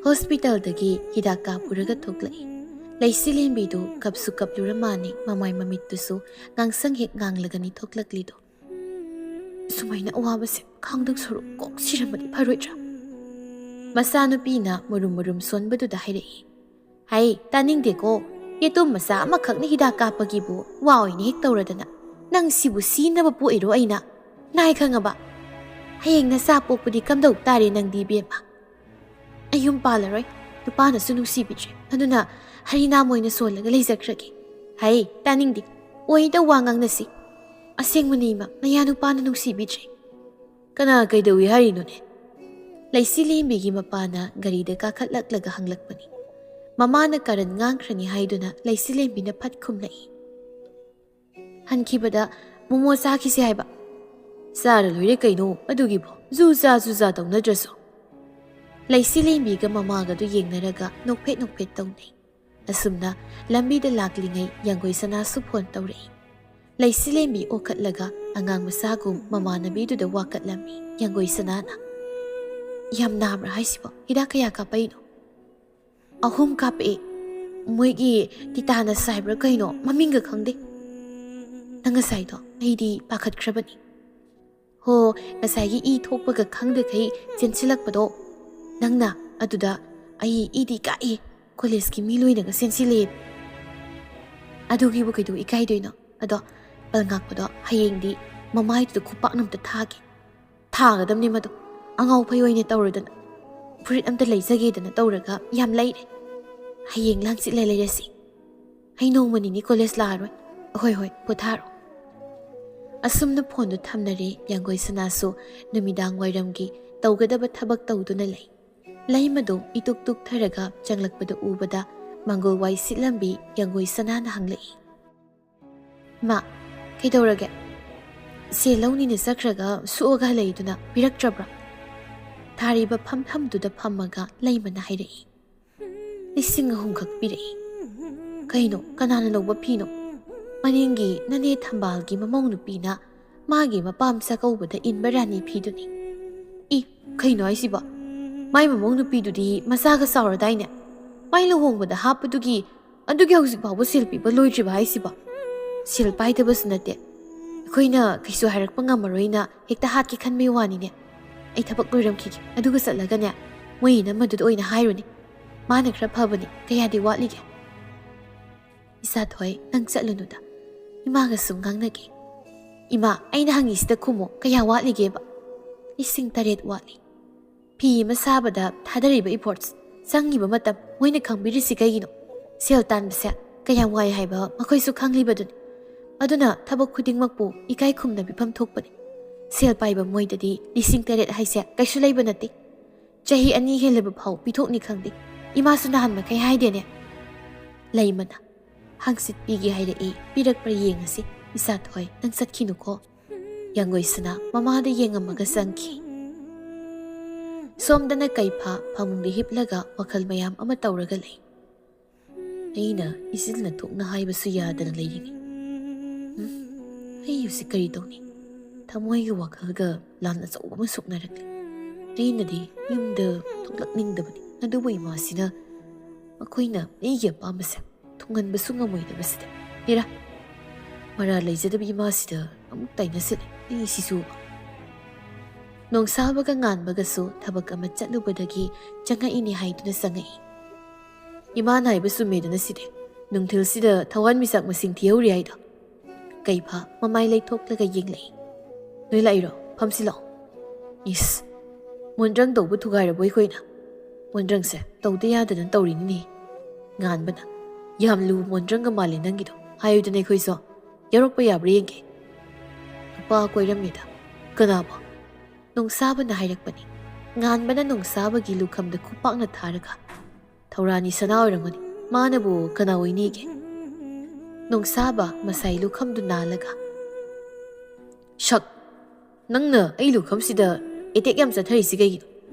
ꯍꯣꯁꯄꯤꯇꯥꯜꯗꯒꯤ ꯍꯤꯗꯥꯛ ꯀꯥꯞꯄꯨꯔꯒ ꯊꯣꯛꯂꯛꯏ꯫ ꯂꯩꯁꯤꯂꯦꯝꯕꯤꯗꯨ ꯀꯞꯁꯨ ꯀꯞꯂꯨꯔꯃꯥꯅꯤ, ꯃꯃꯥꯏ ꯃꯃꯤꯠꯇꯨꯁꯨ ꯉꯥꯡꯁꯪ ꯍꯦꯛ ꯉꯥꯡꯂꯒꯅꯤ ꯊꯣꯛꯂꯛꯂꯤꯗꯣ꯫ ꯁꯨꯃꯥꯏꯅ ꯑꯋꯥꯕꯁꯦ ꯈꯥꯡꯗꯪ ꯁꯔꯨꯛ ꯀꯣꯛ ꯁꯤꯔꯝꯕꯗꯤ ꯐꯔꯣꯏꯗ꯭ꯔꯥ? ꯃꯆꯥꯅꯨꯄꯤꯅ ꯃꯨꯔꯨꯝ ꯃꯨꯔꯨꯝ ꯁꯣꯟꯕꯗꯨꯗ ꯍꯥꯏꯔꯛꯏ꯫ ꯍꯩ ꯇꯥꯅꯤꯡꯗꯦꯀꯣ, ꯌꯦꯇꯨꯝ ꯃꯆꯥ ꯑꯃꯈꯛꯅ ꯍꯤꯗꯥꯛ ꯀꯥꯞꯄꯒꯤꯕꯨ ꯋꯥ ꯑꯣꯏꯅ ꯍꯦꯛ ꯇꯧꯔꯗꯅ ꯅꯪ ꯁꯤꯕꯨ ꯁꯤꯅꯕ ꯄꯣꯛꯏꯔꯣ ꯑꯩꯅ? ꯅꯥꯏ ꯈꯪꯉꯕ? ꯍꯌꯦꯡ ꯅꯆꯥ ꯄꯣꯛꯄꯗꯤ ꯀꯝꯗꯧ ꯇꯥꯔꯦ ꯅꯪꯗꯤ ꯏꯕꯦꯝꯃ? ꯑꯩ ꯌꯨꯝ ꯄꯥꯜꯂꯔꯣꯏ, ꯅꯨꯄꯥꯅꯁꯨ ꯅꯨꯡꯁꯤꯕꯤꯗ꯭ꯔꯦ, ꯑꯗꯨꯅ ꯍꯔꯤꯅꯥꯝ ꯑꯣꯏꯅ ꯁꯣꯜꯂꯒ ꯂꯩꯖꯈ꯭ꯔꯒꯦ꯫ ꯍꯩ ꯇꯥꯅꯤꯡꯗꯦ, ꯑꯣꯏꯗ ꯋꯥ ꯉꯥꯡꯅꯁꯤ꯫ ꯑꯁꯦꯡꯕꯅꯤ ꯏꯃꯥ, ꯅꯌꯥ ꯅꯨꯄꯥꯅ ꯅꯨꯡꯁꯤꯕꯤꯗ꯭ꯔꯦ꯫ ꯀꯅꯥ ꯀꯩꯗꯧꯏ ꯍꯥꯏꯔꯤꯅꯣꯅꯦ? ꯂꯩꯁꯤꯂꯦꯝꯕꯤꯒꯤ ꯃꯄꯥꯅ ꯒꯥꯔꯤꯗ ꯀꯥꯈꯠꯂꯛꯂꯒ ꯍꯪꯂꯛꯄꯅꯤ꯫ ꯃꯃꯥꯅ ꯀꯥꯔꯟ ꯉꯥꯡꯈ꯭ꯔꯅꯤ ꯍꯥꯏꯗꯨꯅ ꯂꯩꯁꯤꯂꯦꯝꯕꯤꯅ ꯐꯠ ꯈꯨꯝꯂꯛꯏ꯫ ꯍꯟꯈꯤꯕꯗ ꯃꯣꯃꯣ ꯆꯥꯈꯤꯁꯦ ꯍꯥꯏꯕ꯫ ꯆꯥꯔ ꯂꯣꯏꯔꯦ ꯀꯩꯅꯣ, ꯑꯗꯨꯒꯤꯕꯣ ꯖꯨꯖꯥ ꯇꯧꯅꯗ꯭ꯔꯁꯨ꯫ ꯂꯩꯁꯤꯂꯦꯝꯕꯤꯒ ꯃꯃꯥꯒꯗꯨ ꯌꯦꯡꯅꯔꯒ ꯅꯣꯛꯐꯦꯠ ꯅꯣꯛꯐꯦꯠ ꯇꯧꯅꯩ꯫ ꯑꯁꯨꯝꯅ ꯂꯝꯕꯤꯗ ꯂꯥꯛꯂꯤꯉꯩ ꯌꯥꯡꯒꯣꯏ ꯁꯅꯥꯁꯨ ꯐꯣꯟ ꯇꯧꯔꯛꯏ꯫ ꯂꯩꯁꯤꯂꯦꯝꯕꯤ ꯑꯣꯈꯠꯂꯒ ꯑꯉꯥꯡ ꯃꯆꯥꯒꯨꯝ ꯃꯃꯥꯟꯅꯕꯤꯗꯨꯗ ꯋꯥꯀꯠꯂꯝꯃꯤ ꯌꯥꯡꯒꯣꯏ ꯁꯅꯥꯅ꯫ ꯌꯥꯝ ꯅꯥꯕ꯭ꯔꯥ ꯍꯥꯏꯁꯤꯕꯣ? ꯍꯤꯗꯥꯛ ꯀꯌꯥ ꯀꯥꯞꯄꯛꯏꯅꯣ? 3 ꯀꯥꯞꯄꯛꯑꯦ꯫ ꯃꯣꯏꯒꯤ ꯇꯤꯇꯥꯅꯁ ꯍꯥꯏꯕ꯭ꯔꯥ ꯀꯩꯅꯣ, ꯃꯃꯤꯡꯒ ꯈꯪꯗꯦ꯫ ꯅꯪ ꯉꯁꯥꯏꯗꯣ ꯑꯩꯗꯤ ꯄꯥꯈꯠꯈ꯭ꯔꯕꯅꯤ꯫ ꯍꯣ, ꯉꯁꯥꯏꯒꯤ ꯏ ꯊꯣꯛꯄꯒ ꯈꯪꯗꯈꯩ ꯆꯦꯟꯁꯤꯜꯂꯛꯄꯗꯣ ꯅꯪꯅ, ꯑꯗꯨꯗ ꯑꯩ ꯏꯗꯤ ꯀꯥꯏꯑꯦ, ꯀꯣꯂꯦꯖꯀꯤ ꯃꯤ ꯂꯣꯏꯅꯒ ꯆꯦꯟꯁꯤꯜꯂꯛꯑꯦ꯫ ꯑꯗꯨꯒꯤꯕꯨ ꯀꯩꯗꯧ ꯏꯀꯥꯏꯗꯣꯏꯅꯣ? ꯑꯗꯣ ꯄꯜꯉꯥꯛꯄꯗꯣ ꯍꯌꯦꯡꯗꯤ ꯃꯃꯥꯏꯗꯨꯗ ꯈꯨꯄꯥꯛꯅ ꯑꯝꯇ ꯊꯥꯒꯦ꯫ ꯊꯥꯒꯗꯕꯅꯤ ꯃꯗꯣ, ꯑꯉꯥꯎ ꯐꯩ ꯑꯣꯏꯅ ꯇꯧꯔꯗꯅ ꯐꯨꯔꯤꯠ ꯑꯝꯇ ꯂꯩꯖꯒꯦꯗꯅ ꯇꯧꯔꯒ ꯌꯥꯝ ꯂꯩꯔꯦ꯫ ꯍꯌꯦꯡ ꯂꯥꯡꯆꯤꯠꯂ ꯂꯩꯔꯁꯤ꯫ ꯑꯩ ꯅꯣꯡꯃ ꯅꯤꯅꯤ ꯀꯣꯂꯦꯖ ꯂꯥꯛꯑꯔꯣꯏ꯫ ꯍꯣꯏ ꯄꯣꯊꯥꯔꯣ꯫ ꯑꯁꯨꯝꯅ ꯐꯣꯟꯗꯨ ꯊꯝꯅꯔꯦ꯫ ꯌꯥꯡꯒꯣꯏ ꯁꯅꯥꯁꯨ ꯅꯨꯃꯤꯗꯥꯡ ꯋꯥꯏꯔꯝꯒꯤ ꯇꯧꯒꯗꯕ ꯊꯕꯛ ꯇꯧꯗꯨꯅ ꯂꯩ꯫ ꯂꯩꯃꯗꯣ ꯏꯇꯨꯛ ꯇꯨꯛꯊꯔꯒ ꯆꯪꯂꯛꯄꯗ ꯎꯕꯗ ꯃꯪꯒꯣꯜ ꯋꯥꯏ ꯁꯤꯠꯂꯝꯕꯤ ꯌꯥꯡꯒꯣꯏ ꯁꯅꯥꯅ ꯍꯪꯂꯛꯏ꯫ ꯃꯥ, ꯀꯩꯗꯧꯔꯒꯦ? ꯁꯦꯜ ꯂꯧꯅꯤꯅ ꯆꯠꯈ꯭ꯔꯒ ꯁꯣꯛꯑꯒ ꯍꯜꯂꯛꯏꯗꯨꯅ ꯄꯤꯔꯛꯇ꯭ꯔꯕ꯭ꯔꯥ? ꯊꯥꯔꯤꯕ ꯐꯝꯐꯝꯗꯨꯗ ꯐꯝꯃꯒ ꯂꯩꯃꯅ ꯍꯥꯏꯔꯛꯏ꯫ 3,000 ꯈꯛ ꯄꯤꯔꯛꯏ꯫ ꯀꯩꯅꯣ, ꯀꯅꯥꯅ ꯂꯧꯕ ꯐꯤꯅꯣ? ꯃꯅꯤꯡꯒꯤ ꯅꯅꯦ ꯊꯝꯕꯥꯜꯒꯤ ꯃꯃꯧ ꯅꯨꯄꯤꯅ ꯃꯥꯒꯤ ꯃꯄꯥꯝ ꯆꯥꯛꯀꯧꯕꯗ ꯏꯟꯕ ꯔꯥꯅꯤ ꯐꯤꯗꯨꯅꯤ꯫ ꯀꯩꯅꯣ ꯍꯥꯏꯁꯤꯕꯣ? ꯃꯥꯏ ꯃꯃꯧ ꯅꯨꯄꯤꯗꯨꯗꯤ ꯃꯆꯥꯒ ꯆꯥꯎꯔꯗꯥꯏꯅꯦ? ꯃꯥꯏ ꯂꯨꯍꯣꯡꯕꯗ ꯍꯥꯞꯄꯗꯨꯒꯤ ꯍꯧꯖꯤꯛ ꯐꯥꯎꯕ ꯁꯦꯜ ꯄꯤꯕ ꯂꯣꯏꯗ꯭ꯔꯤꯕ ꯍꯥꯏꯁꯤꯕꯣ? ꯁꯦꯜ पाइदबꯁꯨ ꯅꯠꯇꯦ, ꯑꯩꯈꯣꯏꯅ ꯀꯩꯁꯨ ꯍꯥꯏꯔꯛꯄ ꯉꯝꯃꯔꯣꯏꯅ ꯍꯦꯛꯇ ꯍꯥꯠꯀꯦ ꯈꯟꯕꯩ ꯋꯥꯅꯤꯅꯦ꯫ ꯑꯩ ꯊꯕꯛ ꯂꯣꯏꯔꯝꯈꯤꯒꯦ, ꯑꯗꯨꯒ ꯆꯠꯂꯒꯅꯦ ꯃꯣꯏ ꯏꯅꯝꯃꯗꯨꯗ ꯑꯣꯏꯅ ꯍꯥꯏꯔꯨꯅꯤ꯫ ꯃꯥꯅ ꯈꯔ ꯐꯕꯅꯤ, ꯀꯌꯥꯗꯤ ꯋꯥꯠꯂꯤꯒꯦ? ꯏꯆꯥꯊꯣꯏ, ꯅꯪ ꯆꯠꯂꯨꯅꯨꯗ, ꯏꯃꯥꯒ ꯁꯨꯝ ꯉꯥꯡꯅꯒꯦ꯫ ꯏꯃꯥ, ꯑꯩꯅ ꯍꯪꯉꯤꯁꯤꯗ ꯈꯨꯝꯃꯣ, ꯀꯌꯥ ꯋꯥꯠꯂꯤꯒꯦꯕ? 7,000 ꯋꯥꯠꯂꯤ꯫ ꯐꯤ ꯑꯃ ꯁꯥꯕꯗ ꯊꯥꯗꯔꯤꯕ ꯏꯐꯣꯔꯠꯁ, ꯆꯪꯉꯤꯕ ꯃꯇꯝ ꯃꯣꯏꯅ ꯈꯪꯕꯤꯔꯤꯁꯤ ꯀꯩꯒꯤꯅꯣ? ꯁꯦꯜ ꯇꯥꯟꯕꯁꯦ ꯀꯌꯥꯝ ꯋꯥꯏ ꯍꯥꯏꯕ ꯃꯈꯣꯏꯁꯨ ꯈꯪꯂꯤꯕꯗꯨꯅꯤ꯫ ꯑꯗꯨꯅ ꯊꯕꯛ ꯈꯨꯗꯤꯡꯃꯛꯄꯨ ꯏꯀꯥꯏ ꯈꯨꯝꯅꯕꯤꯐꯝ ꯊꯣꯛꯄꯅꯤ꯫ ꯁꯦꯜ ꯄꯥꯏꯕ ꯃꯣꯏꯗꯗꯤ 8,000 ꯍꯥꯏꯁꯦ ꯀꯩꯁꯨ ꯂꯩꯕ ꯅꯠꯇꯦ꯫ ꯆꯍꯤ 2 ꯍꯦꯜꯂꯕ ꯐꯥꯎ ꯄꯤꯊꯣꯛꯅꯤ ꯈꯪꯗꯦ꯫ ꯏꯃꯥꯁꯨ ꯅꯍꯥꯟ ꯃꯈꯩ ꯍꯥꯏꯗꯦꯅꯦ꯫ ꯂꯩꯃꯅ ꯍꯪꯆꯤꯠ ꯄꯤꯒꯦ ꯍꯥꯏꯔꯛꯏ, ꯄꯤꯔꯛꯄ꯭ꯔꯥ ꯌꯦꯡꯉꯁꯤ꯫ ꯏꯆꯥꯊꯣꯏ, ꯅꯪ ꯆꯠꯈꯤꯅꯨꯀꯣ꯫ ꯌꯥꯡꯒꯣꯏꯁꯅꯥ ꯃꯃꯥꯗ ꯌꯦꯡꯉꯝꯃꯒ ꯆꯪꯈꯤ꯫ ꯁꯣꯝꯗꯅ ꯀꯩꯐꯥ ꯐꯃꯨꯡꯗ ꯍꯤꯞꯂꯒ ꯋꯥꯈꯜ ꯃꯌꯥꯝ ꯑꯃ ꯇꯧꯔꯒ ꯂꯩ꯫ ꯑꯩꯅ ꯏꯆꯤꯜꯅ ꯊꯣꯛꯅ ꯍꯥꯏꯕꯁꯨ ꯌꯥꯗꯅ ꯂꯩꯔꯤꯅꯤ꯫ ꯑꯩ ꯍꯧꯖꯤꯛ ꯀꯔꯤ ꯇꯧꯅꯤ? ꯊꯃꯣꯏꯒ ꯋꯥꯈꯜꯒ ꯂꯥꯟ ꯑꯆꯧꯕ ꯑꯃ ꯁꯣꯛꯅꯔꯛꯂꯤ꯫ ꯑꯩꯅꯗꯤ ꯌꯨꯝꯗ ꯊꯣꯛꯂꯛꯅꯤꯡꯗꯕꯅꯤ, ꯑꯗꯨꯕꯨ ꯏꯃꯥꯁꯤꯅ ꯃꯈꯣꯏꯅ ꯑꯩꯒꯤ ꯑꯄꯥꯝꯕꯁꯦ ꯊꯨꯡꯍꯟꯕꯁꯨ ꯉꯝꯃꯣꯏꯗꯕꯁꯤꯗ ꯍꯦꯔꯥ, ꯃꯔꯥ ꯂꯩꯖꯗꯕ ꯏꯃꯥꯁꯤꯗ ꯑꯃꯨꯛ ꯇꯥꯏꯅꯁꯤꯜꯂꯦ ꯑꯩꯁꯤꯁꯨ꯫ ꯅꯣꯡꯁꯥꯕꯒ ꯉꯥꯟꯕꯒꯁꯨ ꯊꯕꯛ ꯑꯃ ꯆꯠꯂꯨꯕꯗꯒꯤ ꯆꯪꯉꯛꯏꯅꯦ ꯍꯥꯏꯗꯨꯅ ꯆꯪꯉꯛꯏ꯫ ꯏꯃꯥꯅ ꯍꯥꯏꯕ ꯆꯨꯝꯃꯦꯗꯅ ꯁꯤꯗꯤ, ꯅꯨꯡꯊꯤꯜꯁꯤꯗ ꯊꯋꯥꯟꯃꯤꯆꯥꯛ ꯃꯁꯤꯡ ꯊꯤꯍꯧꯔꯤ ꯍꯥꯏꯗꯣ꯫ ꯀꯩꯐꯥ ꯃꯃꯥꯏ ꯂꯩꯊꯣꯛꯂꯒ ꯌꯦꯡꯂꯛꯏ꯫ ꯅꯣꯏ ꯂꯥꯛꯏꯔꯣ? ꯐꯝꯁꯤ ꯂꯥꯛꯑꯣ꯫ ꯏꯁ, ꯃꯣꯟꯗ꯭ꯔꯪ ꯇꯧꯕ ꯊꯨꯒꯥꯏꯔꯕꯣ ꯑꯩꯈꯣꯏꯅ? ꯃꯣꯟꯗ꯭ꯔꯪꯁꯦ ꯇꯧꯗ ꯌꯥꯗꯅ ꯇꯧꯔꯤꯅꯤꯅꯦ꯫ ꯉꯥꯟꯕꯅ ꯌꯥꯝ ꯂꯨꯕ ꯃꯣꯟꯗ꯭ꯔꯪꯒ ꯃꯥꯜꯂꯦ ꯅꯪꯒꯤꯗꯣ, ꯍꯥꯏꯌꯨꯗꯅ ꯑꯩꯈꯣꯏꯁꯨ ꯌꯥꯎꯔꯛꯄ ꯌꯥꯕ꯭ꯔꯥ ꯌꯦꯡꯒꯦ꯫ ꯅꯨꯄꯥ ꯀꯣꯏꯔꯝꯃꯦꯗ꯫ ꯀꯅꯥꯕꯣ? ꯅꯣꯡꯁꯥꯕꯅ ꯍꯥꯏꯔꯛꯄꯅꯤ꯫ ꯉꯥꯟꯕꯅ ꯅꯣꯡꯁꯥꯕꯒꯤ ꯂꯨꯈꯝꯗ ꯈꯨꯄꯥꯛꯅ ꯊꯥꯔꯒ, ꯊꯧꯔꯥꯅꯤ ꯁꯅꯥ ꯑꯣꯏꯔꯝꯒꯅꯤ, ꯃꯥꯅꯕꯨ ꯀꯅꯥ ꯑꯣꯏꯅꯤꯒꯦ? ꯅꯣꯡꯁꯥꯕ ꯃꯁꯥꯏ ꯂꯨꯈꯝꯗꯨ ꯅꯥꯜꯂꯒ, ꯁꯛ, ꯅꯪꯅ ꯑꯩ ꯂꯨꯈꯝꯁꯤꯗ ꯑꯦꯇꯦꯛ ꯌꯥꯝ ꯆꯠꯊꯔꯤꯁꯤ ꯀꯩꯒꯤꯅꯣ?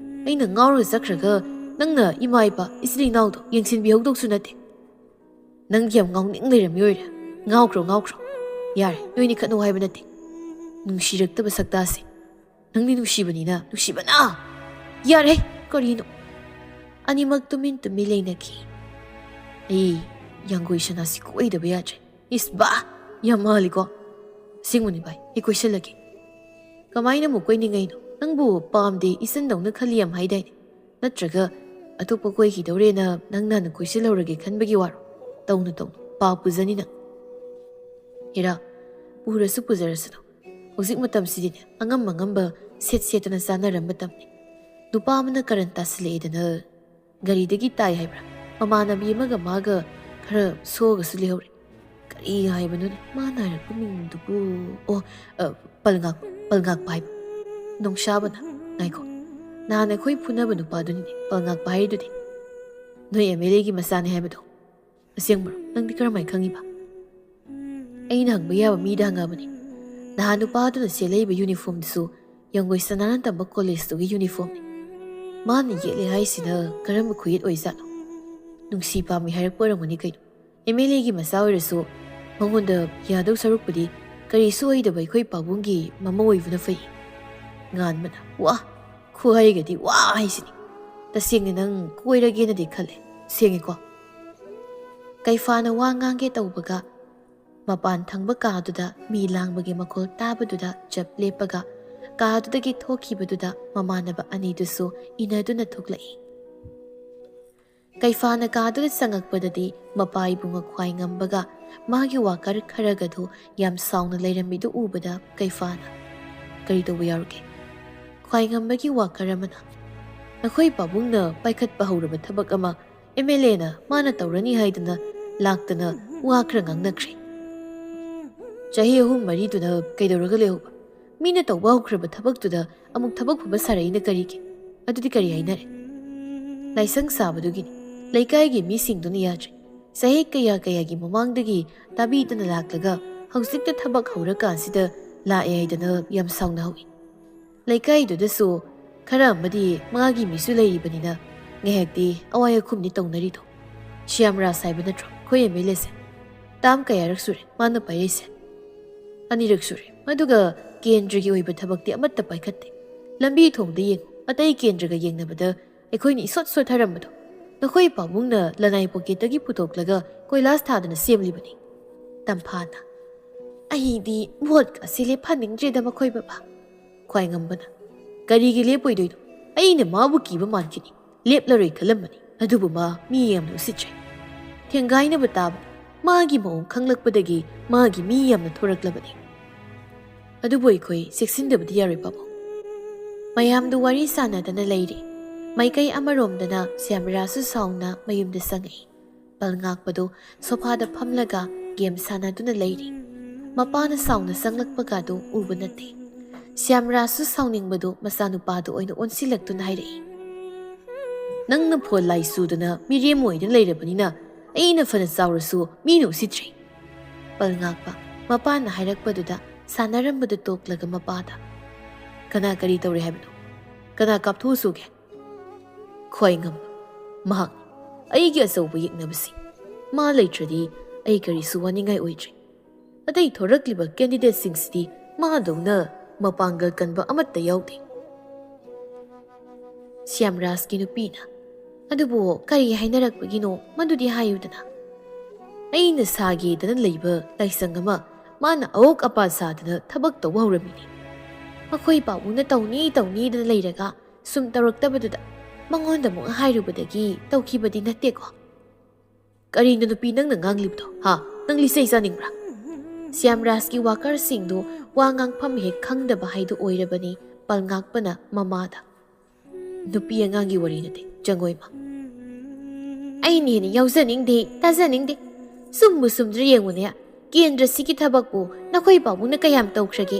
ꯑꯩꯅ ꯉꯥꯎꯔꯒ ꯆꯠꯈ꯭ꯔꯒ ꯅꯪꯅ ꯏꯃꯥ ꯏꯄꯥ ꯏꯆꯤꯜ ꯏꯅꯥꯎꯗꯣ ꯌꯦꯡꯁꯤꯟꯕꯤꯍꯧꯗꯧꯁꯨ ꯅꯠꯇꯦ꯫ ꯅꯪ ꯌꯥꯝ ꯉꯥꯎꯅꯤꯡ ꯂꯩꯔꯝꯃꯤ ꯑꯣꯏꯔꯦ꯫ ꯉꯥꯎꯈ꯭ꯔꯣ꯫ ꯌꯥꯔꯦ, ꯅꯣꯏꯅꯤ ꯈꯠꯅꯧ ꯍꯥꯏꯕ ꯅꯠꯇꯦ꯫ ꯅꯨꯡꯁꯤꯔꯛꯇꯕ ꯁꯛꯇꯥꯁꯦ ꯅꯪꯗꯤ ꯅꯨꯡꯁꯤꯕꯅꯤꯅ ꯅꯨꯡꯁꯤꯕꯅ ꯌꯥꯔꯦ ꯀꯔꯤꯅꯣ ꯑꯅꯤꯃꯛ ꯇꯨꯃꯤꯟ ꯇꯨꯃꯤꯟ ꯂꯩꯅꯈꯤ ꯑꯩ ꯌꯥꯡꯒꯣꯏ ꯁꯅꯥꯁꯤ ꯀꯣꯏꯗꯕ ꯌꯥꯗ꯭ꯔꯦ ꯏꯁ ꯕꯥ ꯌꯥꯝ ꯃꯥꯜꯂꯤꯀꯣ ꯑꯁꯦꯡꯕꯅꯤ ꯚꯥꯏ ꯑꯩ ꯀꯣꯏꯁꯜꯂꯒꯦ ꯀꯃꯥꯏꯅ ꯑꯃꯨꯛ ꯀꯣꯏꯅꯤꯡꯉꯩꯅꯣ ꯅꯪꯕꯨ ꯄꯥꯝꯗꯦ ꯏꯆꯟꯗꯧꯅ ꯈꯜꯂꯤ ꯌꯥꯝ ꯍꯥꯏꯗꯥꯏꯅꯦ ꯅꯠꯇ꯭ꯔꯒ ꯑꯇꯣꯞꯄ ꯀꯣꯏꯈꯤꯗꯧꯔꯦꯅ ꯅꯪꯅ ꯀꯣꯏꯁꯤꯜꯍꯧꯔꯒꯦ ꯈꯟꯕꯒꯤ ꯋꯥꯔꯣ ꯇꯧꯅ ꯇꯧꯅ ꯄꯥ ꯄꯨꯖꯅꯤ ꯅꯪ ꯍꯦꯔꯥ ꯄꯨꯔꯁꯨ ꯄꯨꯖꯔꯁꯅꯨ ꯍꯧꯖꯤꯛ ꯃꯇꯝꯁꯤꯗꯤꯅꯦ ꯑꯉꯝ ꯑꯉꯝꯕ ꯁꯦꯠ ꯁꯦꯠꯇꯅ ꯆꯥꯅꯔꯝꯕ ꯃꯇꯝꯅꯤ ꯅꯨꯄꯥ ꯑꯃꯅ ꯀꯔꯟ ꯇꯥꯁꯤꯜꯂꯛꯑꯦꯗꯅ ꯒꯥꯔꯤꯗꯒꯤ ꯇꯥꯏ ꯍꯥꯏꯕ꯭ꯔꯥ ꯃꯃꯥꯟꯅꯕꯤ ꯑꯃꯒ ꯃꯥꯒ ꯈꯔ ꯁꯣꯛꯑꯒꯁꯨ ꯂꯩꯍꯧꯔꯦ ꯀꯔꯤ ꯍꯥꯏꯕꯅꯣꯅꯦ ꯃꯥꯅ ꯍꯥꯏꯔꯛꯄ ꯃꯤꯡꯗꯨꯕꯨ ꯑꯣ ꯄꯜꯉꯥꯛꯄ ꯍꯥꯏꯕ ꯅꯣꯡꯁꯥꯕꯅ ꯉꯥꯏꯈꯣ ꯅꯍꯥꯟ ꯑꯩꯈꯣꯏ ꯐꯨꯅꯕ ꯅꯨꯄꯥꯗꯨꯅꯤꯅꯦ ꯄꯜꯉꯥꯛꯄ ꯍꯥꯏꯔꯤꯗꯨꯗꯤ ꯅꯣꯏ MLAꯒꯤ ꯃꯆꯥꯅꯦ ꯍꯥꯏꯕꯗꯣ ꯑꯁꯦꯡꯕꯔꯣ ꯅꯪꯗꯤ ꯀꯔꯝꯍꯥꯏꯅ ꯈꯪꯉꯤꯕ ꯑꯩꯅ ꯍꯪꯕ ꯌꯥꯕ ꯃꯤꯗ ꯍꯪꯉꯕꯅꯤ ꯅꯍꯥꯟ ꯅꯨꯄꯥꯗꯨꯅ ꯁꯦꯠꯂꯛꯏꯕ ꯌꯨꯅꯤꯐꯣꯔꯝꯗꯨꯁꯨ ꯌꯥꯡꯒꯣꯏ ꯁꯅꯥꯅ ꯇꯝꯕ ꯀꯣꯂꯦꯖꯇꯨꯒꯤ ꯌꯨꯅꯤꯐꯣꯔꯝꯅꯤ ꯃꯥꯅ ꯌꯦꯠꯂꯦ ꯍꯥꯏꯁꯤꯅ ꯀꯔꯝꯕ ꯈꯨꯌꯦꯠ ꯑꯣꯏꯖꯥꯠꯅꯣ ꯅꯨꯡꯁꯤ ꯄꯥꯝꯃꯤ ꯍꯥꯏꯔꯛꯄ ꯑꯣꯏꯔꯝꯒꯅꯤ ꯀꯩꯅꯣ MLAꯒꯤ ꯃꯆꯥ ꯑꯣꯏꯔꯁꯨ ꯃꯉꯣꯟꯗ ꯌꯥꯗꯧ ꯁꯔꯨꯛꯄꯨꯗꯤ ꯀꯔꯤꯁꯨ ꯑꯣꯏꯗꯕ ꯑꯩꯈꯣꯏ ꯄꯥꯕꯨꯡꯒꯤ ꯃꯃꯧ ꯑꯣꯏꯕꯅ ꯐꯩ ꯉꯥꯟꯕꯅ ꯋꯥ ꯈꯨꯍꯩꯒꯗꯤ ꯋꯥ ꯍꯥꯏꯁꯤꯅꯤ ꯇꯁꯦꯡꯅ ꯅꯪ ꯀꯣꯏꯔꯒꯦꯅꯗꯤ ꯈꯜꯂꯦ ꯁꯦꯡꯉꯦꯀꯣ ꯀꯩꯐꯥꯅ ꯋꯥ ꯉꯥꯡꯒꯦ ꯇꯧꯕꯒ ꯃꯄꯥꯟ ꯊꯪꯕ ꯀꯥꯗꯨꯗ ꯃꯤ ꯂꯥꯡꯕꯒꯤ ꯃꯈꯣꯜ ꯇꯥꯕꯗꯨꯗ ꯆꯞ ꯂꯦꯞꯄꯒ ꯀꯥꯗꯨꯗꯒꯤ ꯊꯣꯛꯈꯤꯕꯗꯨꯗ ꯃꯃꯥꯟꯅꯕ ꯑꯅꯤꯗꯨꯁꯨ ꯏꯅꯗꯨꯅ ꯊꯣꯛꯂꯛꯏ ꯀꯩꯐꯥꯅ ꯀꯥꯗꯨꯗ ꯆꯪꯉꯛꯄꯗꯗꯤ ꯃꯄꯥ ꯏꯕꯨꯡꯉ ꯈ꯭ꯋꯥꯏꯉꯝꯕꯒ ꯃꯥꯒꯤ ꯋꯥꯀꯔ ꯈꯔꯒꯗꯨ ꯌꯥꯝ ꯁꯥꯎꯅ ꯂꯩꯔꯝꯃꯤꯗꯨ ꯎꯕꯗ ꯀꯩꯐꯥꯅ ꯀꯔꯤ ꯇꯧꯕ ꯌꯥꯎꯔꯒꯦ ꯈ꯭ꯋꯥꯏꯉꯝꯕꯒꯤ ꯋꯥꯀꯔ ꯑꯃꯅ ꯑꯩꯈꯣꯏ ꯄꯥꯕꯨꯡꯅ ꯄꯥꯏꯈꯠꯄ ꯍꯧꯔꯕ ꯊꯕꯛ ꯑꯃ MLAꯅ ꯃꯥꯅ ꯇꯧꯔꯅꯤ ꯍꯥꯏꯗꯅ ꯂꯥꯛꯇꯅ ꯋꯥ ꯈꯔ ꯉꯥꯡꯅꯈ꯭ꯔꯦ ꯆꯍꯤ 3-4ꯗꯨꯅ ꯀꯩꯗꯧꯔꯒ ꯂꯩꯍꯧꯕ ꯃꯤꯅ ꯇꯧꯕ ꯍꯧꯈ꯭ꯔꯕ ꯊꯕꯛꯇꯨꯗ ꯑꯃꯨꯛ ꯊꯕꯛ ꯐꯕ ꯁꯥꯔꯛꯏꯅ ꯀꯔꯤꯒꯤ ꯑꯗꯨꯗꯤ ꯀꯔꯤ ꯍꯥꯏꯅꯔꯦ ꯂꯥꯏꯁꯪ ꯁꯥꯕꯗꯨꯒꯤꯅꯤ ꯂꯩꯀꯥꯏꯒꯤ ꯃꯤꯁꯤꯡꯗꯨꯅ ꯌꯥꯗ꯭ꯔꯦ ꯆꯍꯤ ꯀꯌꯥꯒꯤ ꯃꯃꯥꯡꯗꯒꯤ ꯇꯥꯕꯤꯗꯅ ꯂꯥꯛꯂꯒ ꯍꯧꯖꯤꯛꯇ ꯊꯕꯛ ꯍꯧꯔꯀꯥꯟꯁꯤꯗ ꯂꯥꯛꯑꯦ ꯍꯥꯏꯗꯅ ꯌꯥꯝ ꯁꯥꯎꯅꯍꯧꯏ ꯂꯩꯀꯥꯏꯗꯨꯗꯁꯨ ꯈꯔ ꯑꯃꯗꯤ ꯃꯥꯒꯤ ꯃꯤꯁꯨ ꯂꯩꯔꯤꯕꯅꯤꯅ ꯉꯥꯏꯍꯥꯛꯇꯤ ꯑꯋꯥꯏ ꯑꯈꯨꯝꯅꯤ ꯇꯧꯅꯔꯤꯗꯣ ꯁ꯭ꯌꯥꯝꯔꯥꯖ ꯍꯥꯏꯕ ꯅꯠꯇ꯭ꯔꯣ ꯑꯩꯈꯣꯏ MLAꯁꯦ ꯇꯥꯝ ꯀꯌꯥꯔꯛ ꯁꯨꯔꯦ ꯃꯥꯅ ꯄꯥꯏꯔꯛꯏꯁꯦ 2ꯔꯛ ꯁꯨꯔꯦ ꯑꯗꯨꯒ ꯀꯦꯟꯗ꯭ꯔꯒꯤ ꯑꯣꯏꯕ ꯊꯕꯛꯇꯤ ꯑꯃꯠꯇ ꯄꯥꯏꯈꯠꯇꯦ ꯂꯝꯕꯤ ꯊꯣꯡꯗ ꯌꯦꯡꯉꯨ ꯑꯇꯩ ꯀꯦꯟꯗ꯭ꯔꯒ ꯌꯦꯡꯅꯕꯗ ꯑꯩꯈꯣꯏꯅ ꯏꯁꯣꯠ ꯁꯣꯠꯊꯔꯝꯕꯗꯣ ꯅꯈꯣꯏ ꯄꯥꯕꯨꯡꯅ ꯂꯅꯥꯏ ꯄꯣꯀꯦꯠꯇꯒꯤ ꯄꯨꯊꯣꯛꯂꯒ ꯀꯣꯏꯂꯥꯁ ꯊꯥꯗꯅ ꯁꯦꯝꯂꯤꯕꯅꯤ ꯇꯝꯐꯥꯅ ꯑꯩꯗꯤ ꯚꯣꯠꯀꯁꯤ ꯂꯦꯞꯍꯟꯅꯤꯡꯗ꯭ꯔꯦꯗ ꯃꯈꯣꯏ ꯕꯕꯥ ꯈ꯭ꯋꯥꯏꯉꯝꯕꯅ ꯀꯔꯤꯒꯤ ꯂꯦꯞꯄꯣꯏꯗꯣꯏꯅꯣ ꯑꯩꯅ ꯃꯥꯕꯨ ꯀꯤꯕ ꯃꯥꯟꯈꯤꯅꯤ ꯂꯦꯞꯂꯔꯣꯏ ꯈꯜꯂꯝꯕꯅꯤ ꯑꯗꯨꯕꯨ ꯃꯥ ꯃꯤ ꯌꯥꯝꯅ ꯎꯁꯤꯠꯇ꯭ꯔꯦ ꯊꯦꯡꯒꯥꯏꯅꯕ ꯇꯥꯕꯅꯤ ꯃꯥꯒꯤ ꯃꯑꯣꯡ ꯈꯪꯂꯛꯄꯗꯒꯤ ꯃꯥꯒꯤ ꯃꯤ ꯌꯥꯝꯅ ꯊꯣꯔꯛꯂꯕꯅꯤ ꯑꯗꯨꯕꯨ ꯑꯩꯈꯣꯏ ꯆꯦꯛꯁꯤꯟꯗꯕꯗꯤ ꯌꯥꯔꯣꯏ ꯄꯥꯕꯨꯡ ꯃꯌꯥꯝꯗꯨ ꯋꯥꯔꯤ ꯁꯥꯟꯅꯗꯅ ꯂꯩꯔꯤ ꯃꯥꯏꯀꯩ ꯑꯃꯔꯣꯝꯗꯅ ꯁ꯭ꯌꯥꯝꯔꯥꯖꯁꯨ ꯁꯥꯎꯅ ꯃꯌꯨꯝꯗ ꯆꯪꯉꯛꯏ ꯄꯜꯉꯥꯛꯄꯗꯨ ꯁꯣꯐꯥꯗ ꯐꯝꯂꯒ ꯒꯦꯝ ꯁꯥꯟꯅꯗꯨꯅ ꯂꯩꯔꯤ ꯃꯄꯥꯅ ꯁꯥꯎꯅ ꯆꯪꯂꯛꯄꯒꯗꯨ ꯎꯕ ꯅꯠꯇꯦ ꯁ꯭ꯌꯥꯝꯔꯥꯖꯁꯨ ꯁꯥꯎꯅꯤꯡꯕꯗꯨ ꯃꯆꯥꯅꯨꯄꯥꯗꯨ ꯑꯣꯏꯅ ꯑꯣꯟꯁꯤꯜꯂꯛꯇꯨꯅ ꯍꯥꯏꯔꯛꯏ ꯅꯪꯅ ꯐꯣꯟ ꯂꯥꯏ ꯆꯨꯗꯅ ꯃꯤꯔꯦꯝ ꯑꯣꯏꯗꯨꯅ ꯂꯩꯔꯕꯅꯤꯅ ꯑꯩꯅ ꯐꯅ ꯆꯥꯎꯔꯁꯨ ꯃꯤꯅ ꯎꯁꯤꯠꯇ꯭ꯔꯦ ꯄꯜꯉꯥꯛꯄ ꯃꯄꯥꯅ ꯍꯥꯏꯔꯛꯄꯗꯨꯗ ꯁꯥꯟꯅꯔꯝꯕꯗꯨ ꯇꯣꯛꯂꯒ ꯃꯄꯥꯗ ꯀꯅꯥ ꯀꯔꯤ ꯇꯧꯔꯦ ꯍꯥꯏꯕꯅꯣ ꯀꯅꯥ ꯀꯥꯞꯊꯣꯛꯎꯁꯨꯒꯦ ꯈ꯭ꯋꯥꯏꯉꯝꯕ ꯃꯍꯥꯛ ꯑꯩꯒꯤ ꯑꯆꯧꯕ ꯌꯦꯛꯅꯕꯁꯤ ꯃꯥ ꯂꯩꯇ꯭ꯔꯗꯤ ꯑꯩ ꯀꯔꯤꯁꯨ ꯋꯥꯅꯤꯡꯉꯥꯏ ꯑꯣꯏꯗ꯭ꯔꯦ ꯑꯇꯩ ꯊꯣꯔꯛꯂꯤꯕ ꯀꯦꯟꯗꯤꯗꯦꯠꯁꯤꯡꯁꯤꯗꯤ ꯃꯥꯗꯧꯅ ꯃꯄꯥꯡꯒꯜ ꯀꯟꯕ ꯑꯃꯠꯇ ꯌꯥꯎꯗꯦ ꯁ꯭ꯌꯥꯝꯔꯥꯖꯀꯤ ꯅꯨꯄꯤꯅ ꯑꯗꯨꯕꯨ ꯀꯔꯤ ꯍꯥꯏꯅꯔꯛꯄꯒꯤꯅꯣ ꯃꯗꯨꯗꯤ ꯍꯥꯏꯌꯨꯗꯅ ꯑꯩꯅ ꯁꯥꯒꯦꯗꯅ ꯂꯩꯕ ꯂꯥꯏꯁꯪ ꯑꯃ ꯃꯥꯅ ꯑꯋꯣꯛ ꯑꯄꯥ ꯁꯥꯗꯅ ꯊꯕꯛ ꯇꯧꯕ ꯍꯧꯔꯝꯃꯤꯅꯤ ꯃꯈꯣꯏ ꯄꯥꯕꯨꯡꯅ ꯇꯧꯅꯤꯗꯅ ꯂꯩꯔꯒ ꯁꯨꯝ ꯇꯧꯔꯛꯇꯕꯗꯨꯗ ꯃꯉꯣꯟꯗ ꯑꯃꯨꯛ ꯍꯥꯏꯔꯨꯕꯗꯒꯤ ꯇꯧꯈꯤꯕꯗꯤ ꯅꯠꯇꯦꯀꯣ ꯀꯔꯤꯅꯣ ꯅꯨꯄꯤ ꯅꯪꯅ ꯉꯥꯡꯂꯤꯕꯗꯣ ꯅꯪ ꯂꯤꯆꯩ ꯆꯥꯅꯤꯡꯕ꯭ꯔꯥ ꯁ꯭ꯌꯥꯝꯔꯥꯖꯀꯤ ꯋꯥꯀꯔꯁꯤꯡꯗꯨ ꯋꯥ ꯉꯥꯡꯐꯝ ꯍꯦꯛ ꯈꯪꯗꯕ ꯍꯥꯏꯗꯨ ꯑꯣꯏꯔꯕꯅꯤ ꯄꯜꯉꯥꯛꯄꯅ ꯃꯃꯥꯗ ꯅꯨꯄꯤ ꯑꯉꯥꯡꯒꯤ ꯋꯥꯔꯤ ꯅꯠꯇꯦ ꯆꯪꯉꯣꯏꯃ ꯑꯩꯅ ꯍꯦꯟꯅ ꯌꯥꯎꯖꯅꯤꯡꯗꯦ ꯇꯥꯖꯅꯤꯡꯗꯦ ꯁꯨꯝꯕꯨ ꯁꯨꯝꯗ꯭ꯔ ꯌꯦꯡꯉꯨꯅꯦ ꯀꯦꯟꯗ꯭ꯔꯁꯤꯒꯤ ꯊꯕꯛꯄꯨ ꯅꯈꯣꯏ ꯄꯥꯕꯨꯡꯅ ꯀꯌꯥꯝ ꯇꯧꯈ꯭ꯔꯒꯦ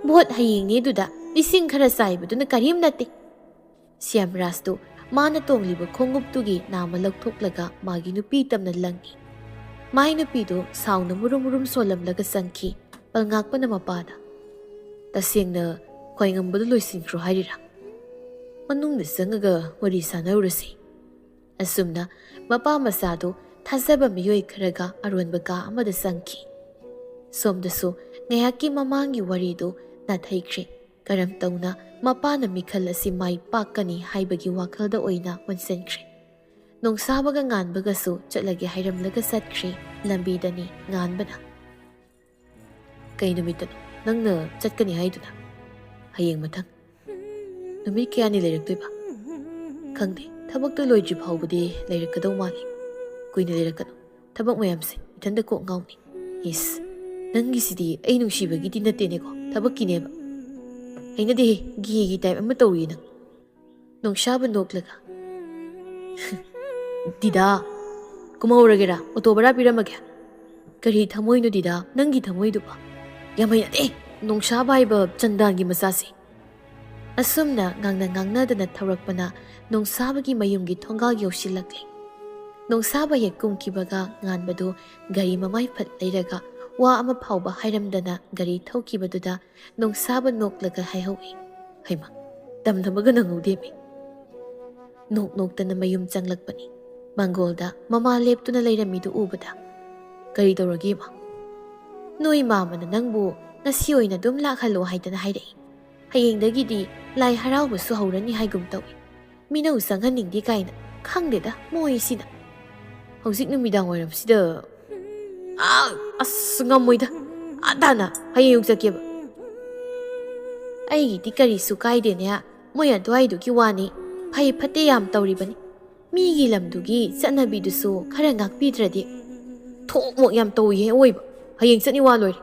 ꯚꯣꯠ ꯍꯌꯦꯡꯅꯦ ꯑꯗꯨꯗ ꯂꯤꯁꯤꯡ ꯈꯔ ꯆꯥꯏꯕꯗꯨꯅ ꯀꯔꯤꯝ ꯅꯠꯇꯦ ꯁ꯭ꯌꯥꯝꯔꯥꯖꯇꯨ ꯃꯥꯅ ꯇꯣꯡꯂꯤꯕ ꯈꯣꯡꯎꯞꯇꯨꯒꯤ ꯅꯥꯝꯃ ꯂꯧꯊꯣꯛꯂꯒ ꯃꯥꯒꯤ ꯅꯨꯄꯤ ꯇꯝꯅ ꯂꯪꯉꯤ ꯃꯥꯏ ꯅꯨꯄꯤꯗꯨ ꯁꯥꯎꯅ ꯃꯨꯔꯨꯝ ꯁꯣꯜꯂꯝꯂꯒ ꯆꯪꯈꯤ ꯄꯜꯉꯥꯛꯄꯅ ꯃꯄꯥꯗ ꯇꯁꯦꯡꯅ ꯈ꯭ꯋꯥꯏꯉꯝꯕꯗꯨ ꯂꯣꯏꯁꯤꯟꯈ꯭ꯔꯣ ꯍꯥꯏꯔꯤꯔꯥ ꯃꯅꯨꯡꯗ ꯆꯪꯉꯒ ꯋꯥꯔꯤ ꯁꯥꯟꯅꯔꯨꯔꯁꯤ ꯑꯁꯨꯝꯅ ꯃꯄꯥ ꯃꯆꯥꯗꯨ ꯊꯥꯖꯕ ꯃꯤꯑꯣꯏ ꯈꯔꯒ ꯑꯔꯣꯟꯕ ꯀꯥ ꯑꯃꯗ ꯆꯪꯈꯤ ꯁꯣꯝꯗꯁꯨ ꯉꯥꯏꯍꯥꯛꯀꯤ ꯃꯃꯥꯡꯒꯤ ꯋꯥꯔꯤꯗꯨ ꯅꯥꯊꯩꯈ꯭ꯔꯦ꯫ ꯀꯔꯝ ꯇꯧꯅ ꯃꯄꯥꯅ ꯃꯤꯈꯜ ꯑꯁꯤ ꯃꯥꯏ ꯄꯥꯛꯀꯅꯤ ꯍꯥꯏꯕꯒꯤ ꯋꯥꯈꯜꯗ ꯑꯣꯏꯅ ꯑꯣꯟꯁꯤꯟꯈ꯭ꯔꯦ꯫ ꯅꯣꯡꯁꯥꯕꯒ ꯉꯥꯟꯕꯒꯁꯨ ꯆꯠꯂꯒꯦ ꯍꯥꯏꯔꯝꯂꯒ ꯆꯠꯈ꯭ꯔꯦ꯫ ꯂꯝꯕꯤꯗꯅꯤ ꯉꯥꯟꯕꯅ "ꯀꯩ ꯅꯨꯃꯤꯠꯇꯅꯣ ꯅꯪꯅ ꯆꯠꯀꯅꯤ ꯍꯥꯏꯗꯨꯅ?" "ꯍꯌꯦꯡ ꯃꯊꯪ." "ꯅꯨꯃꯤꯠ ꯀꯌꯥꯅꯤ ꯂꯩꯔꯛꯇꯣꯏꯕ?" "ꯈꯪꯗꯦ, ꯊꯕꯛꯇꯨ ꯂꯣꯏꯗ꯭ꯔꯤ ꯐꯥꯎꯕꯗꯤ ꯂꯩꯔꯛꯀꯗꯧ ꯃꯥꯜꯂꯤ." "ꯀꯨꯏꯅ ꯂꯩꯔꯛꯀꯅꯨ, ꯊꯕꯛ ꯃꯌꯥꯝꯁꯦ ꯏꯊꯟꯇ ꯀꯣꯛ ꯉꯥꯎꯅꯤ." "ꯏꯁ, ꯅꯪꯒꯤꯁꯤꯗꯤ ꯑꯩ ꯅꯨꯡꯁꯤꯕꯒꯤꯗꯤ ꯅꯠꯇꯦꯅꯦꯀꯣ, ꯊꯕꯛꯀꯤꯅꯦꯕ." "ꯍꯩꯅꯗꯦꯍꯦ, ꯒꯦꯒꯤ ꯇꯥꯏꯞ ꯑꯃ ꯇꯧꯔꯤ ꯅꯪ." ꯅꯣꯡꯁꯥꯕ ꯅꯣꯛꯂꯒ "ꯗꯤꯗꯥ, ꯀꯨꯝꯍꯧꯔꯒꯦꯔꯥ? ꯑꯣꯇꯣ ꯕꯔꯥ ꯄꯤꯔꯝꯃꯒꯦ." "ꯀꯔꯤ ꯊꯃꯣꯏꯅꯣ ꯗꯤꯗꯥ, ꯅꯪꯒꯤ ꯊꯃꯣꯏꯗꯨꯕ? ꯌꯥꯝ ꯍꯩꯅꯗꯦ ꯅꯣꯡꯁꯥꯕ ꯍꯥꯏꯕ ꯆꯟꯗꯥꯟꯒꯤ ꯃꯆꯥꯁꯤ." ꯑꯁꯨꯝꯅ ꯉꯥꯡꯅꯗꯅ ꯊꯧꯔꯛꯄꯅ ꯅꯣꯡꯁꯥꯕꯒꯤ ꯃꯌꯨꯝꯒꯤ ꯊꯣꯡꯒꯥꯜ ꯌꯧꯁꯤꯜꯂꯛꯂꯦ꯫ ꯅꯣꯡꯁꯥꯕ ꯍꯦꯛ ꯀꯨꯝꯈꯤꯕꯒ ꯉꯥꯟꯕꯗꯨ ꯒꯥꯔꯤ ꯃꯃꯥꯏ ꯐꯠ ꯂꯩꯔꯒ ꯋꯥ ꯑꯃ ꯐꯥꯎꯕ ꯍꯥꯏꯔꯝꯗꯅ ꯒꯥꯔꯤ ꯊꯧꯈꯤꯕꯗꯨꯗ ꯅꯣꯡꯁꯥꯕ ꯅꯣꯛꯂꯒ ꯍꯥꯏꯍꯧꯏ, "ꯍꯩꯃ, ꯇꯝꯅꯕꯒ ꯅꯪꯍꯧꯗꯦꯃꯤ." ꯅꯣꯛꯇꯅ ꯃꯌꯨꯝ ꯆꯪꯂꯛꯄꯅꯤ꯫ ꯃꯥꯡꯒꯣꯜꯗ ꯃꯃꯥ ꯂꯦꯞꯇꯨꯅ ꯂꯩꯔꯝꯃꯤꯗꯨ ꯎꯕꯗ, "ꯀꯔꯤ ꯇꯧꯔꯒꯦ ꯏꯃꯥ?" "ꯅꯣꯏ ꯃꯥꯃꯅ ꯅꯪꯕꯨ ꯉꯁꯤ ꯑꯣꯏꯅ ꯑꯗꯨꯝ ꯂꯥꯛꯍꯜꯂꯣ ꯍꯥꯏꯗꯅ ꯍꯥꯏꯔꯛꯏ꯫ ꯍꯌꯦꯡꯗꯒꯤꯗꯤ ꯂꯥꯏ ꯍꯔꯥꯎꯕꯁꯨ ꯍꯧꯔꯅꯤ ꯍꯥꯏꯒꯨꯝ ꯇꯧꯏ꯫ ꯃꯤꯅꯧ ꯆꯪꯍꯟꯅꯤꯡꯗꯦ ꯀꯥꯏꯅ, ꯈꯪꯗꯦꯗ ꯃꯣꯏꯁꯤꯅ." "ꯍꯧꯖꯤꯛ ꯅꯨꯃꯤꯗꯥꯡ ꯋꯥꯏꯔꯝꯁꯤꯗ ꯑꯁ ꯉꯝꯃꯣꯏꯗ, ꯇꯥꯟꯅ ꯍꯌꯦꯡ ꯑꯌꯨꯛ ꯆꯠꯀꯦꯕ." "ꯑꯩꯒꯤꯗꯤ ꯀꯔꯤꯁꯨ ꯀꯥꯏꯗꯦꯅꯦ, ꯃꯣꯏ ꯑꯗꯨꯋꯥꯏꯗꯨꯒꯤ ꯋꯥꯅꯤ, ꯐꯩ ꯐꯠꯇꯦ ꯌꯥꯝ ꯇꯧꯔꯤꯕꯅꯤ꯫ ꯃꯤꯒꯤ ꯂꯝꯗꯨꯒꯤ ꯆꯠꯅꯕꯤꯗꯨꯁꯨ ꯈꯔ ꯉꯥꯛꯄꯤꯗ꯭ꯔꯗꯤ." "ꯊꯣꯛꯃꯣꯛ ꯌꯥꯝ ꯇꯧꯏꯍꯦ ꯑꯋꯣꯏꯕ, ꯍꯌꯦꯡ ꯆꯠꯅꯤ ꯋꯥ ꯂꯣꯏꯔꯦ."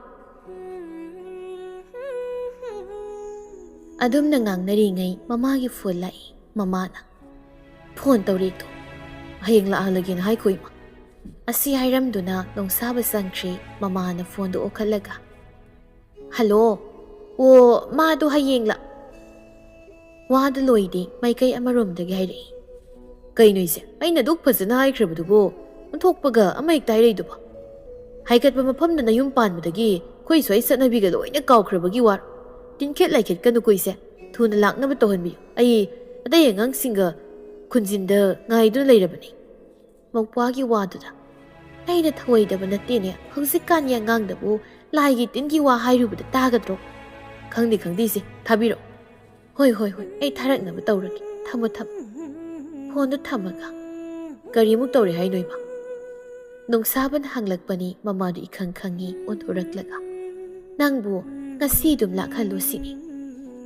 ꯑꯗꯨꯝꯅ ꯉꯥꯡꯅꯔꯤꯉꯩ ꯃꯃꯥꯒꯤ ꯐꯣꯟ ꯂꯥꯛꯏ꯫ ꯃꯃꯥꯅ, "ꯐꯣꯟ ꯇꯧꯔꯦꯛꯇꯣ, ꯍꯌꯦꯡ ꯂꯥꯛꯍꯜꯂꯒꯦꯅ ꯍꯥꯏꯈꯣ ꯏꯃꯥ." ꯑꯁꯤ ꯍꯥꯏꯔꯝꯗꯨꯅ ꯅꯣꯡꯁꯥꯕ ꯆꯪꯈ꯭ꯔꯦ꯫ ꯃꯃꯥꯅ ꯐꯣꯟꯗꯨ ꯑꯣꯛꯈꯠꯂꯒ, "ꯍꯜꯂꯣ, ꯑꯣ ꯃꯥꯗꯣ ꯍꯌꯦꯡ ꯋꯥꯗꯨ ꯂꯣꯏꯗꯦ ꯃꯥꯏꯀꯩ ꯑꯃꯔꯣꯝꯗꯒꯤ ꯍꯥꯏꯔꯛꯏ꯫ "ꯀꯩꯅꯣ ꯏꯆꯦ, ꯑꯩꯅ ꯑꯗꯨꯛ ꯐꯖꯅ ꯍꯥꯏꯈ꯭ꯔꯕꯗꯨꯕꯨ ꯑꯣꯟꯊꯣꯛꯄꯒ ꯑꯃ ꯍꯦꯛꯇ ꯍꯥꯏꯔꯛꯏꯗꯨꯕꯣ? ꯍꯥꯏꯒꯠꯄ ꯃꯐꯝꯗꯅ ꯌꯨꯝ ꯄꯥꯟꯕꯗꯒꯤ ꯑꯩꯈꯣꯏ ꯁ꯭ꯋꯥꯏ ꯆꯠꯅꯕꯤꯒ ꯂꯣꯏꯅ ꯀꯥꯎꯈ꯭ꯔꯕꯒꯤ ꯋꯥꯔꯣ? ꯇꯤꯟꯈꯦꯠ ꯂꯥꯏꯈꯦꯠꯀꯅꯨꯀꯣ ꯏꯆꯦ, ꯊꯨꯅ ꯂꯥꯛꯅꯕ ꯇꯧꯍꯟꯕꯤꯌꯨ꯫ ꯑꯩ ꯑꯇꯩ ꯑꯉꯥꯡꯁꯤꯡꯒ ꯈꯨꯟꯖꯤꯟꯗ ꯉꯥꯏꯗꯨꯅ ꯂꯩꯔꯕꯅꯤ." ꯃꯧꯄ꯭ꯋꯥꯒꯤ ꯋꯥꯗꯨꯗ, "ꯑꯩꯅ ꯊꯧꯑꯣꯏꯗꯕ ꯅꯠꯇꯦꯅꯦ, ꯍꯧꯖꯤꯛꯀꯥꯟꯒꯤ ꯑꯉꯥꯡꯗꯕꯨ ꯂꯥꯏꯒꯤ ꯇꯤꯟꯒꯤ ꯋꯥ ꯍꯥꯏꯔꯨꯕꯗ ꯇꯥꯒꯗ꯭ꯔꯣ?" "ꯈꯪꯗꯦ ꯏꯆꯦ, ꯊꯥꯕꯤꯔꯛꯑꯣ." ꯍꯣꯏ, ꯑꯩ ꯊꯥꯔꯛꯅꯕ ꯇꯧꯔꯒꯦ, ꯊꯝꯃꯣ." ꯐꯣꯟꯗꯨ ꯊꯝꯃꯒ, "ꯀꯔꯤꯃꯨꯛ ꯇꯧꯔꯦ ꯍꯥꯏꯅꯣ ꯏꯃꯥ?" ꯅꯣꯡꯁꯥꯕꯅ ꯍꯪꯂꯛꯄꯅꯤ꯫ ꯃꯃꯥꯗꯨ ꯏꯈꯪ ꯈꯪꯉꯤ ꯑꯣꯟꯊꯣꯔꯛꯂꯒ, "ꯅꯪꯕꯨ ꯉꯁꯤ ꯑꯗꯨꯝ ꯂꯥꯛꯍꯜꯂꯣ ꯁꯤꯅꯤ."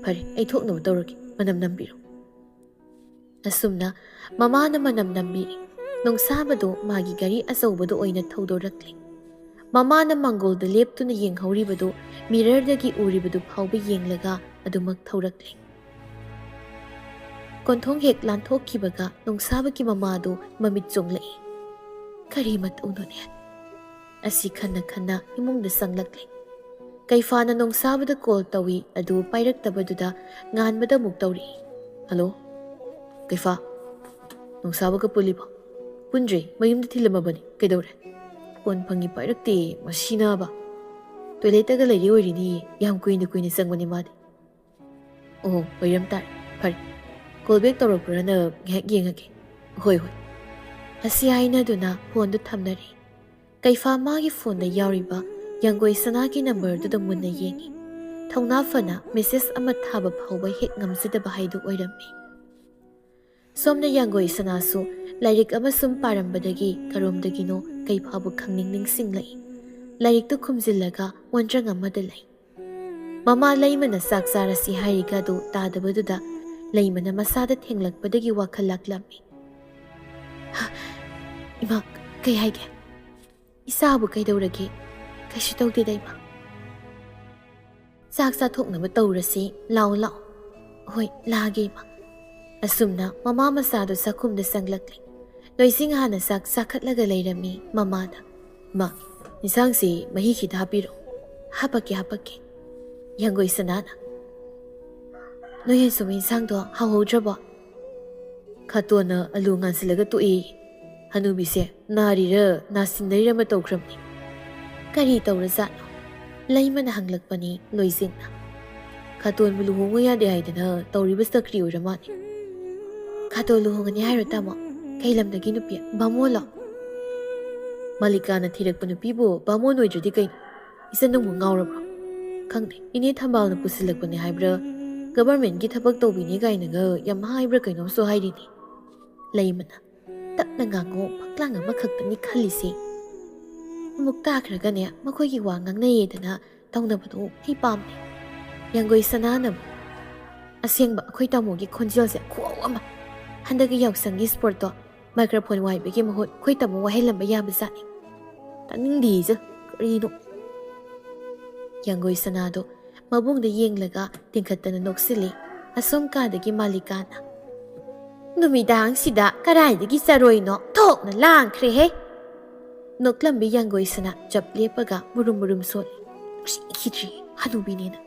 "ꯐꯔꯦ, ꯑꯩ ꯊꯣꯛꯅꯕ ꯇꯧꯔꯒꯦ, ꯃꯅꯝ ꯅꯝꯕꯤꯔꯣ." ꯑꯁꯨꯝꯅ ꯃꯃꯥꯅ ꯃꯅꯝ ꯅꯝꯕꯤꯔꯤ꯫ ꯅꯣꯡꯁꯥꯕꯗꯨ ꯃꯥꯒꯤ ꯒꯥꯔꯤ ꯑꯆꯧꯕꯗꯨ ꯑꯣꯏꯅ ꯊꯧꯗꯣꯔꯛꯂꯦ꯫ ꯃꯃꯥꯅ ꯃꯥꯡꯒꯣꯜꯗ ꯂꯦꯞꯇꯨꯅ ꯌꯦꯡꯍꯧꯔꯤꯕꯗꯨ ꯃꯤꯔꯔꯗꯒꯤ ꯎꯔꯤꯕꯗꯨ ꯐꯥꯎꯕ ꯌꯦꯡꯂꯒ ꯑꯗꯨꯃꯛ ꯊꯧꯔꯛꯂꯦ꯫ ꯀꯣꯟꯊꯣꯡ ꯍꯦꯛ ꯂꯥꯟꯊꯣꯛꯈꯤꯕꯒ ꯅꯣꯡꯁꯥꯕꯒꯤ ꯃꯃꯥꯗꯨ ꯃꯃꯤꯠ ꯆꯣꯡꯂꯛꯏ꯫ ꯀꯔꯤ ꯃꯇꯧꯅꯣꯅꯦ? ꯑꯁꯤ ꯈꯟꯅ ꯏꯃꯨꯡꯗ ꯆꯪꯂꯛꯂꯦ꯫ ꯀꯩꯐꯥꯅ ꯅꯣꯡꯁꯥꯕꯗ ꯀꯣꯜ ꯇꯧꯏ, ꯑꯗꯨ ꯄꯥꯏꯔꯛꯇꯕꯗꯨꯗ ꯉꯥꯟꯕꯗ ꯑꯃꯨꯛ ꯇꯧꯔꯛꯏ꯫ "ꯍꯜꯂꯣ, ꯀꯩꯐꯥ, ꯅꯣꯡꯁꯥꯕꯒ ꯄꯨꯜꯂꯤꯕꯣ?" "ꯄꯨꯟꯗ꯭ꯔꯤ, ꯃꯌꯨꯝꯗ ꯊꯤꯜꯂꯝꯃꯕꯅꯤ, ꯀꯩꯗꯧꯔꯦ?" "ꯐꯣꯟ ꯐꯪꯉꯤ ꯄꯥꯏꯔꯛꯇꯦ, ꯃꯁꯤꯅꯕ." "ꯇꯣꯏꯂꯦꯠꯇꯒ ꯂꯩꯔꯤ ꯑꯣꯏꯔꯤꯅꯤ, ꯌꯥꯝ ꯀꯨꯏꯅ ꯆꯪꯕꯅꯤ ꯃꯥꯗꯤ." "ꯑꯣ, ꯑꯣꯏꯔꯝ ꯇꯥꯔꯦ, ꯐꯔꯦ, ꯀꯣꯜ ꯕꯦꯛ ꯇꯧꯔꯛꯄ꯭ꯔꯥꯅ ꯉꯥꯏꯍꯥꯛ ꯌꯦꯡꯉꯒꯦ." "ꯍꯣꯏ." ꯑꯁꯤ ꯍꯥꯏꯅꯗꯨꯅ ꯐꯣꯟꯗꯨ ꯊꯝꯅꯔꯦ꯫ ꯀꯩꯐꯥ ꯃꯥꯒꯤ ꯐꯣꯟꯗ ꯌꯥꯎꯔꯤꯕ ꯌꯥꯡꯒꯣꯏ ꯁꯅꯥꯒꯤ ꯅꯝꯕꯔꯗꯨꯗ ꯃꯨꯟꯅ ꯌꯦꯡꯉꯤ꯫ ꯊꯧꯅꯥ ꯐꯅ ꯃꯦꯁꯦꯖ ꯑꯃ ꯊꯥꯕ ꯐꯥꯎꯕ ꯍꯦꯛ ꯉꯝꯖꯗꯕ ꯍꯥꯏꯗꯨ ꯑꯣꯏꯔꯝꯃꯤ꯫ ꯁꯣꯝꯅ ꯌꯥꯡꯒꯣꯏ ꯁꯅꯥꯁꯨ ꯂꯥꯏꯔꯤꯛ ꯑꯃ ꯁꯨꯝ ꯄꯥꯔꯝꯕꯗꯒꯤ ꯀꯔꯣꯝꯗꯒꯤꯅꯣ ꯀꯩꯐꯥꯕꯨ ꯅꯤꯡꯁꯤꯡꯂꯛꯏ꯫ ꯂꯥꯏꯔꯤꯛꯇꯨ ꯈꯨꯝꯖꯤꯜꯂꯒ ꯑꯣꯟꯗ꯭ꯔꯪ ꯑꯃꯗ ꯂꯩ꯫ ꯃꯃꯥ ꯂꯩꯃꯅ ꯆꯥꯛ ꯆꯥꯔꯁꯤ ꯍꯥꯏꯔꯤꯒ ꯑꯗꯨ ꯇꯥꯗꯕꯗꯨꯗ ꯂꯩꯃꯅ ꯃꯁꯥꯗ ꯊꯦꯡꯂꯛꯄꯗꯒꯤ ꯋꯥꯈꯜ ꯂꯥꯛꯂꯝꯃꯤ꯫ "ꯏꯃꯥ, ꯀꯩ ꯍꯥꯏꯒꯦ?" "ꯏꯆꯥꯕꯨ ꯀꯩꯗꯧꯔꯒꯦ? ꯀꯩꯁꯨ ꯇꯧꯗꯦꯗ ꯏꯃꯥ." "ꯆꯥꯛ ꯆꯥꯊꯣꯛꯅꯕ ꯇꯧꯔꯁꯤ, ꯂꯥꯛꯑꯣ." "ꯍꯣꯏ, ꯂꯥꯛꯑꯒꯦ ꯏꯃꯥ." ꯑꯁꯨꯝꯅ ꯃꯃꯥ ꯃꯆꯥꯗꯨ ꯆꯥꯛꯈꯨꯝꯗ ꯆꯪꯂꯛꯂꯦ꯫ ꯂꯣꯏꯁꯤꯡ ꯍꯥꯟꯅ ꯆꯥꯛ ꯆꯥꯈꯠꯂꯒ ꯂꯩꯔꯝꯃꯤ ꯃꯃꯥꯗ꯫ "ꯃꯥ, ꯏꯟꯁꯥꯡꯁꯤ ꯃꯍꯤ ꯈꯤꯇ ꯍꯥꯞꯄꯤꯔꯣ." ꯍꯥꯞꯄꯛꯀꯦ." ꯌꯥꯡꯒꯣꯏ ꯁꯅꯥꯅ, "ꯅꯣꯏ ꯌꯦꯟꯁꯨꯕ ꯏꯟꯁꯥꯡꯗꯣ ꯍꯥꯎꯍꯧꯗ꯭ꯔꯕꯣ?" "ꯈꯥꯇꯣꯟꯅ ꯑꯂꯨ ꯉꯥꯟꯁꯤꯜꯂꯒ ꯇꯣꯛꯏ, ꯍꯅꯨꯕꯤꯁꯦ ꯅꯥꯔꯤꯔ ꯅꯥꯁꯤꯟꯅꯔꯤꯔ ꯑꯃ ꯇꯧꯈ꯭ꯔꯕꯅꯤ." "ꯀꯔꯤ ꯇꯧꯔꯖꯥꯠꯅꯣ?" ꯂꯩꯃꯅ ꯍꯪꯂꯛꯄꯅꯤ ꯂꯣꯏꯖꯤꯡꯅ꯫ "ꯈꯥꯇꯣꯟꯕꯨ ꯂꯨꯍꯣꯡꯕ ꯌꯥꯗꯦ ꯍꯥꯏꯗꯅ ꯇꯧꯔꯤꯕ ꯆꯀ꯭ꯔꯤ ꯑꯣꯏꯔ ꯃꯥꯜꯂꯦ." "ꯈꯥꯇꯣꯟ ꯂꯨꯍꯣꯡꯒꯅꯤ ꯍꯥꯏꯔꯣ ꯇꯥꯃꯣ? ꯀꯩ ꯂꯝꯗꯒꯤ ꯅꯨꯄꯤ, ꯕꯥꯃꯣꯟꯂꯣ?" "ꯃꯥꯂꯤꯀꯥꯅ ꯊꯤꯔꯛꯄ ꯅꯨꯄꯤꯕꯨ ꯕꯥꯃꯣꯟ ꯑꯣꯏꯗ꯭ꯔꯗꯤ ꯀꯩꯅꯣ? ꯏꯆꯟ ꯅꯪꯕꯨ ꯉꯥꯎꯔꯕ꯭ꯔꯣ?" ꯈꯪꯗꯦ ꯏꯅꯦ ꯊꯝꯕꯥꯜꯅ ꯄꯨꯁꯤꯜꯂꯛꯄꯅꯦ ꯍꯥꯏꯕ꯭ꯔꯥ ꯒꯕꯔꯃꯦꯟꯒꯤ ꯊꯕꯛ ꯇꯧꯕꯤꯅꯤ ꯀꯥꯏꯅꯒ ꯌꯥꯝ ꯍꯥꯏꯕ꯭ꯔꯥ ꯀꯩꯅꯣꯝꯁꯨ ꯍꯥꯏꯔꯤꯅꯤ ꯂꯩꯃꯅ ꯇꯞꯅ ꯉꯥꯡꯉꯣ ꯐꯛꯂꯥꯡ ꯑꯃꯈꯛꯇꯅꯤ ꯈꯜꯂꯤꯁꯦ ꯑꯃꯨꯛ ꯇꯥꯈ꯭ꯔꯒꯅꯦ ꯃꯈꯣꯏꯒꯤ ꯋꯥ ꯉꯥꯡꯅꯩꯌꯦꯗꯅ ꯇꯧꯅꯕꯗꯣ ꯑꯩ ꯄꯥꯝꯗꯦ ꯌꯥꯡꯒꯣꯏ ꯁꯅꯥꯅꯕ ꯑꯁꯦꯡꯕ ꯑꯩꯈꯣꯏ ꯇꯥꯃꯣꯒꯤ ꯈꯣꯟꯖꯦꯜꯁꯦ ꯈꯨꯋꯧ ꯑꯃ ꯍꯟꯗꯛꯀꯤ ꯌꯥꯎꯁꯪꯒꯤ ꯁ꯭ꯄꯣꯔꯠꯇꯣ ꯃꯥꯏꯀ꯭ꯔꯣꯐꯣꯟ ꯋꯥꯏꯕꯒꯤ ꯃꯍꯨꯠ ꯑꯩꯈꯣꯏ ꯇꯥꯃꯣ ꯋꯥꯏꯍꯜꯂꯝꯕ ꯌꯥꯕꯖꯥꯠꯅꯤ ꯇꯥꯅꯤꯡꯗꯦꯖ ꯀꯔꯤꯅꯣ ꯌꯥꯡꯒꯣꯏ ꯁꯅꯥꯗꯣ ꯃꯕꯨꯡꯗ ꯌꯦꯡꯂꯒ ꯇꯤꯡꯈꯠꯇꯅ ꯅꯣꯛꯁꯤꯜꯂꯤ ꯑꯁꯣꯝ ꯀꯥꯗꯒꯤ ꯃꯥꯂꯤꯀꯥꯅ ꯅꯨꯃꯤꯗꯥꯡꯁꯤꯗ ꯀꯔꯥꯏꯗꯒꯤ ꯆꯔꯣꯏꯅꯣ ꯊꯣꯛꯅ ꯂꯥꯡꯈ꯭ꯔꯦꯍꯦ ꯅꯣꯛꯂꯝꯕꯤ ꯌꯥꯡꯒꯣꯏ ꯁꯅꯥ ꯆꯞ ꯂꯦꯞꯄꯒ ꯃꯨꯔꯨꯝ ꯃꯨꯔꯨꯝ ꯁꯣꯜꯂꯤ ꯈꯤꯗ꯭ꯔꯤ ꯍꯅꯨꯕꯤꯅꯦꯅ